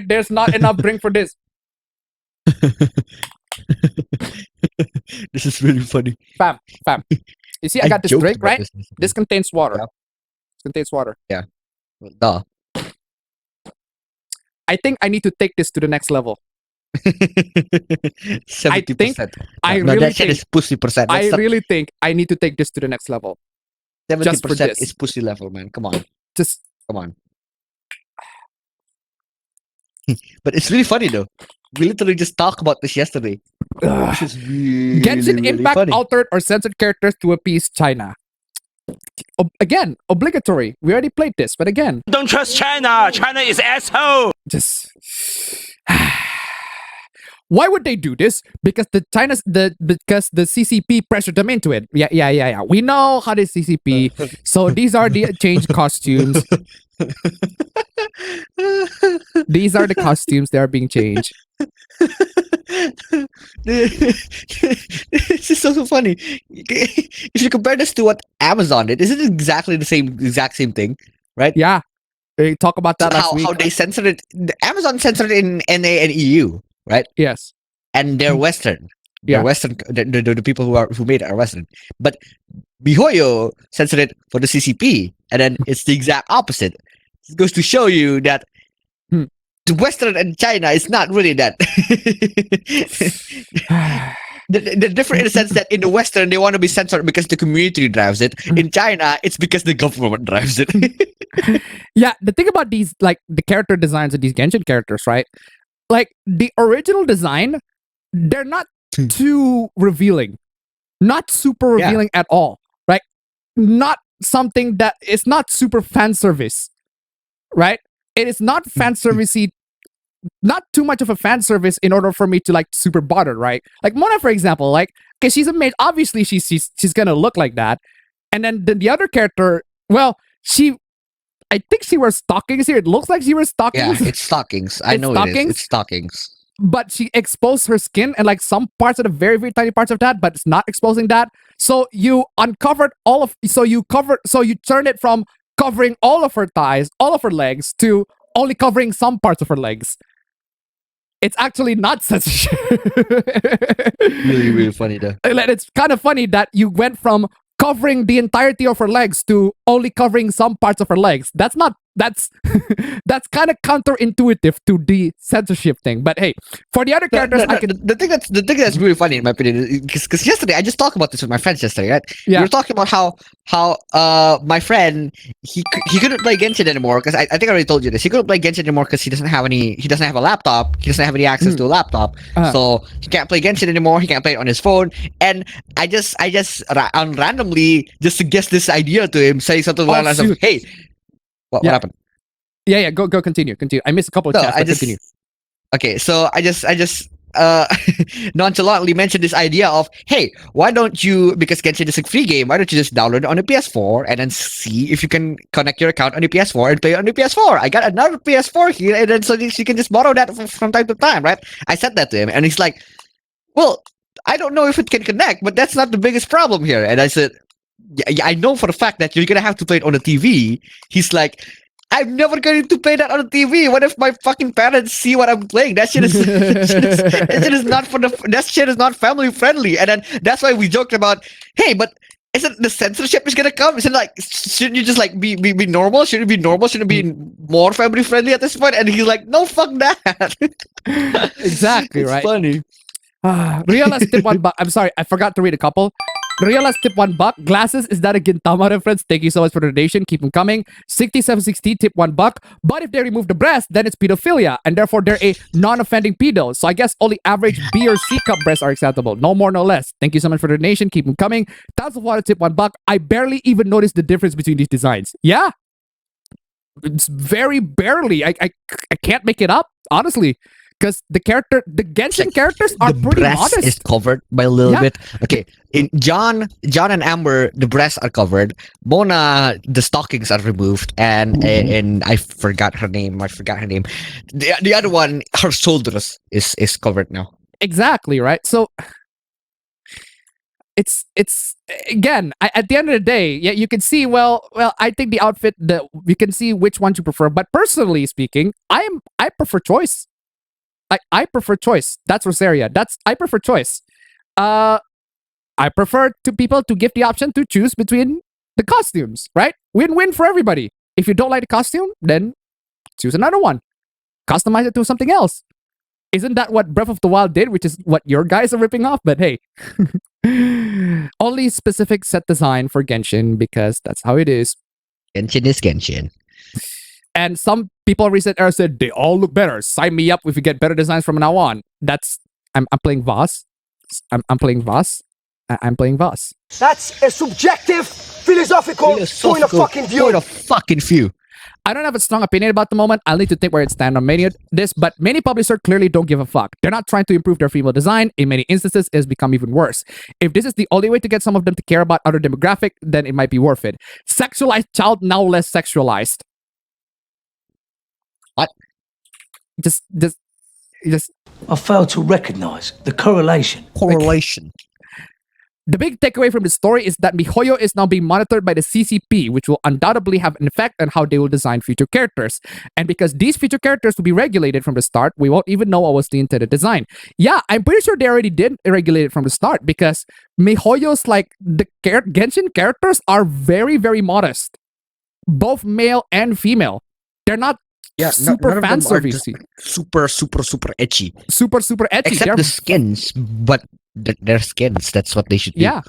There's not enough drink for this. This is really funny. Fam. You see, I got this joked drink, about right? this yesterday. This contains water. Yeah. This contains water. Duh. I think I need to take this to the next level. 70%. I No, really that shit think- is pussy percent. I really think I need to take this to the next level. 70% this. is pussy level, man. Come on. Just Come on. But it's really funny though. We literally just talked about this yesterday. This is really, Genshin really Impact funny. altered or censored characters to appease China. Again, obligatory. We already played this, but again, Don't trust China. China is asshole. just why would they do this? Because the CCP pressured them into it. Yeah. We know how the CCP. So these are the changed costumes. These are the costumes that are being changed. This is so funny. If you compare this to what Amazon did, is it exactly the exact same thing, right? Yeah. We talk about that last week. How they censored it. Amazon censored it in NA and EU, right? Yes. And they're Western. Yeah. They're Western. The people who made it are Western. But BeHoYo censored it for the CCP, and then it's the exact opposite. It goes to show you that the Western and China is not really that. They're different in the sense that in the Western they want to be censored because the community drives it. In China, it's because the government drives it. Yeah, the thing about these, like the character designs of these Genshin characters, right? Like the original design, they're not too revealing, not super revealing at all, right? Not something that is not super fan service, right? It is not fan servicey, not too much of a fan service in order for me to like super bother, right? Like Mona, for example, like okay, she's a maid. Obviously, she's gonna look like that, and then the other character, well, I think she wears stockings here. It looks like she wears stockings. Yeah, it's stockings. I It's know stockings? it is. It's stockings. But she exposed her skin and like some parts of the very, very tiny parts of that, but it's not exposing that. So you uncovered so you turned it from covering all of her thighs, all of her legs, to only covering some parts of her legs. It's actually not censorship. Really, really funny though. It's kind of funny that you went from covering the entirety of her legs to only covering some parts of her legs. That's that's kind of counterintuitive to the censorship thing. But hey, for the other characters, I can. The thing that's really funny in my opinion, because yesterday I just talked about this with my friends yesterday, right? Yeah. We were talking about how my friend he couldn't play Genshin anymore because I think I already told you this. He couldn't play Genshin anymore because he doesn't have a laptop. He doesn't have any access to a laptop, so he can't play Genshin anymore. He can't play it on his phone. And I just randomly just suggest this idea to him, saying something along the lines of, "Hey, what happened?" Yeah. Go continue. I missed a couple of chats. But continue. Okay, so I just nonchalantly mentioned this idea of, hey, why don't you, because Genshin is a free game, why don't you just download it on a PS4 and then see if you can connect your account on the PS4 and play it on the PS4? I got another PS4 here, and then so you can just borrow that from time to time, right? I said that to him, and he's like, well, I don't know if it can connect, but that's not the biggest problem here. And I said, yeah, I know for a fact that you're gonna have to play it on a TV. He's like, I'm never going to play that on the TV. What if my fucking parents see what I'm playing? That shit is not family friendly. And then that's why we joked about, hey, but isn't the censorship is gonna come? Isn't like, shouldn't you just like be normal? Shouldn't it be normal? Shouldn't it be more family friendly at this point? And he's like, no, fuck that. Exactly, It's right? funny. Realize tip $1. I'm sorry, I forgot to read a couple. Realize tip $1. Glasses, is that a Gintama reference? Thank you so much for the donation. Keep them coming. 6760 tip $1. But if they remove the breast, then it's pedophilia, and therefore they're a non-offending pedo. So I guess only average B or C cup breasts are acceptable. No more, no less. Thank you so much for the donation. Keep them coming. Tons of water tip $1. I barely even noticed the difference between these designs. Yeah. It's very barely. I can't make it up, honestly. Because the Genshin characters are pretty modest. The breast is covered by a little bit. Okay, in John and Amber, the breasts are covered. Mona, the stockings are removed, and I forgot her name. The other one, her shoulders is covered now. Exactly, right? So it's again at the end of the day, yeah, you can see. Well, I think the outfit that you can see which one you prefer. But personally speaking, I prefer choice. I prefer choice. That's Rosaria. I prefer choice. I prefer to people to give the option to choose between the costumes, right? Win-win for everybody. If you don't like the costume, then choose another one. Customize it to something else. Isn't that what Breath of the Wild did, which is what your guys are ripping off? But hey, only specific set design for Genshin because that's how it is. Genshin is Genshin. And some people recent era said they all look better. Sign me up if we get better designs from now on. I'm playing Voss. I'm playing Voss. I'm playing Voss. That's a subjective, philosophical point of fucking view. Point of fucking view. I don't have a strong opinion about the moment. I'll need to think where it stands on many of this, but many publishers clearly don't give a fuck. They're not trying to improve their female design. In many instances, it's become even worse. If this is the only way to get some of them to care about other demographic, then it might be worth it. Sexualized child, now less sexualized. What? Just. I fail to recognize the correlation. The big takeaway from the story is that MiHoYo is now being monitored by the CCP, which will undoubtedly have an effect on how they will design future characters. And because these future characters will be regulated from the start, we won't even know what was the intended design. Yeah, I'm pretty sure they already did regulate it from the start because MiHoYo's the Genshin characters are very, very modest. Both male and female. They're not super fan servicey. Super etchy. Super etchy. Except the skins, but their skins. That's what they should do. Yeah.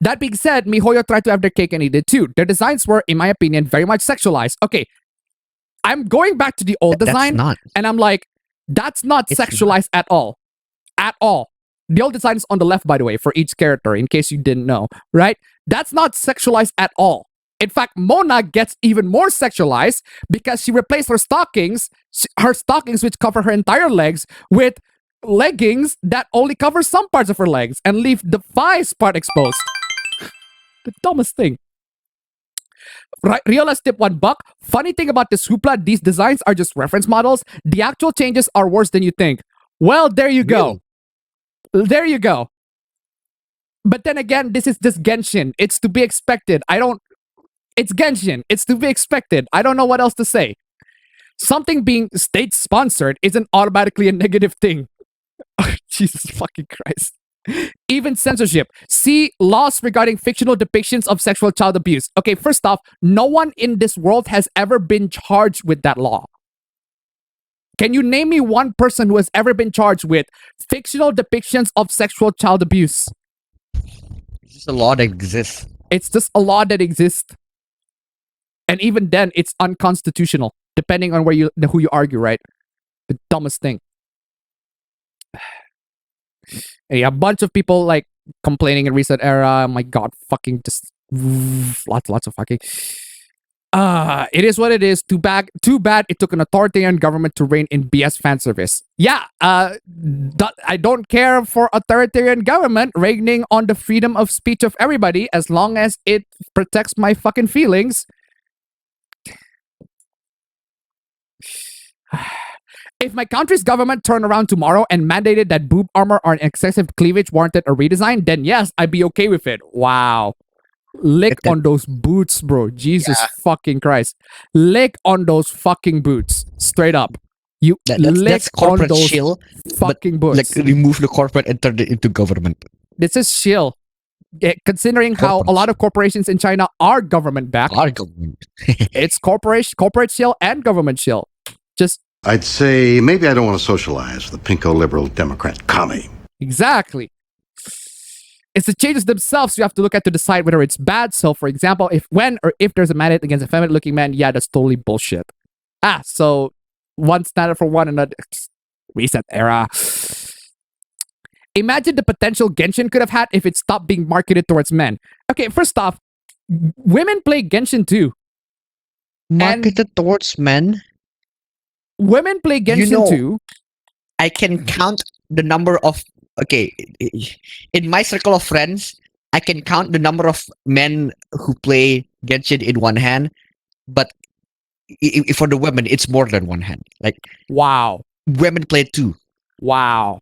That being said, MiHoYo tried to have their cake and eat it too. Their designs were, in my opinion, very much sexualized. Okay, I'm going back to the old design, and I'm like, that's not sexualized at all. At all. The old design is on the left, by the way, for each character, in case you didn't know, right? That's not sexualized at all. In fact, Mona gets even more sexualized because she replaced her stockings which cover her entire legs, with leggings that only cover some parts of her legs and leave the thighs part exposed. The dumbest thing. Right, Riola tip $1. Funny thing about this Hoopla, these designs are just reference models. The actual changes are worse than you think. Well, there you go. There you go. But then again, this is just Genshin. It's to be expected. It's Genshin. It's to be expected. I don't know what else to say. Something being state-sponsored isn't automatically a negative thing. Jesus fucking Christ. Even censorship. See laws regarding fictional depictions of sexual child abuse. Okay, first off, no one in this world has ever been charged with that law. Can you name me one person who has ever been charged with fictional depictions of sexual child abuse? It's just a law that exists. It's just a law that exists. And even then, it's unconstitutional, depending on who you argue, right? The dumbest thing. A bunch of people complaining in recent era. Oh my god, fucking just lots of fucking. It is what it is. Too bad it took an authoritarian government to rein in BS fan service. Yeah, I don't care for authoritarian government reigning on the freedom of speech of everybody as long as it protects my fucking feelings. If my country's government turned around tomorrow and mandated that boob armor or excessive cleavage warranted a redesign, then yes, I'd be okay with it. Wow. Lick on those boots, bro. Jesus fucking Christ. Lick on those fucking boots. Straight up. That's corporate shill. Fucking boots. Remove the corporate and turn it into government. This is shill. Considering how a lot of corporations in China are government-backed. It's corporate shill and government shill. I'd say maybe I don't want to socialize with the pinko liberal Democrat commie. Exactly. It's the changes themselves you have to look at to decide whether it's bad. So, for example, if there's a mandate against a feminine-looking man, yeah, that's totally bullshit. So one standard for one another. Reset era. Imagine the potential Genshin could have had if it stopped being marketed towards men. Okay, first off, women play Genshin too. Marketed towards men? Women play Genshin too. I can count the number of... Okay, in my circle of friends, I can count the number of men who play Genshin in one hand, but for the women, it's more than one hand. Wow. Women play too. Wow.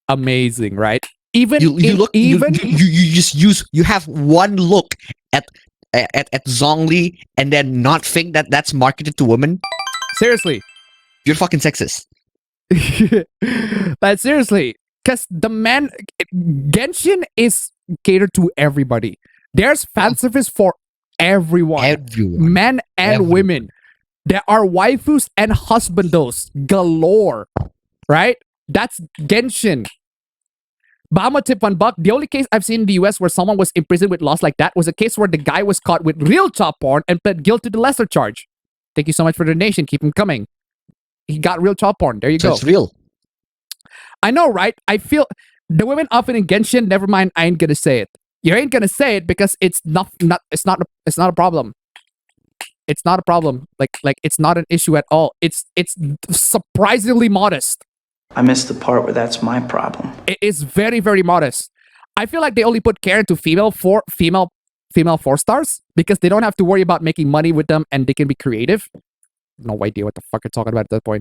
Amazing, right? Even You look even you just use you have one look at Zhongli and then not think that that's marketed to women. seriously. You're fucking sexist. But seriously, because the man Genshin is catered to everybody. There's fan service for everyone, Everyone. men and Everyone. women. There are waifus and husbandos galore, right? That's Genshin. But I'm gonna tip $1. The only case I've seen in the US where someone was imprisoned with loss like that was a case where the guy was caught with real child porn and pled guilty to the lesser charge. Thank you so much for the donation. Keep him coming. He got real child porn. There you So go. it's real. I know, right? I feel the women often in Genshin. Never mind. I ain't gonna say it. You ain't gonna say it because it's not a problem. It's not a problem. Like it's not an issue at all. It's surprisingly modest. I missed the part where that's my problem. It is very, very modest. I feel like they only put care into female 4-stars because they don't have to worry about making money with them and they can be creative. No idea what the fuck you're talking about at that point.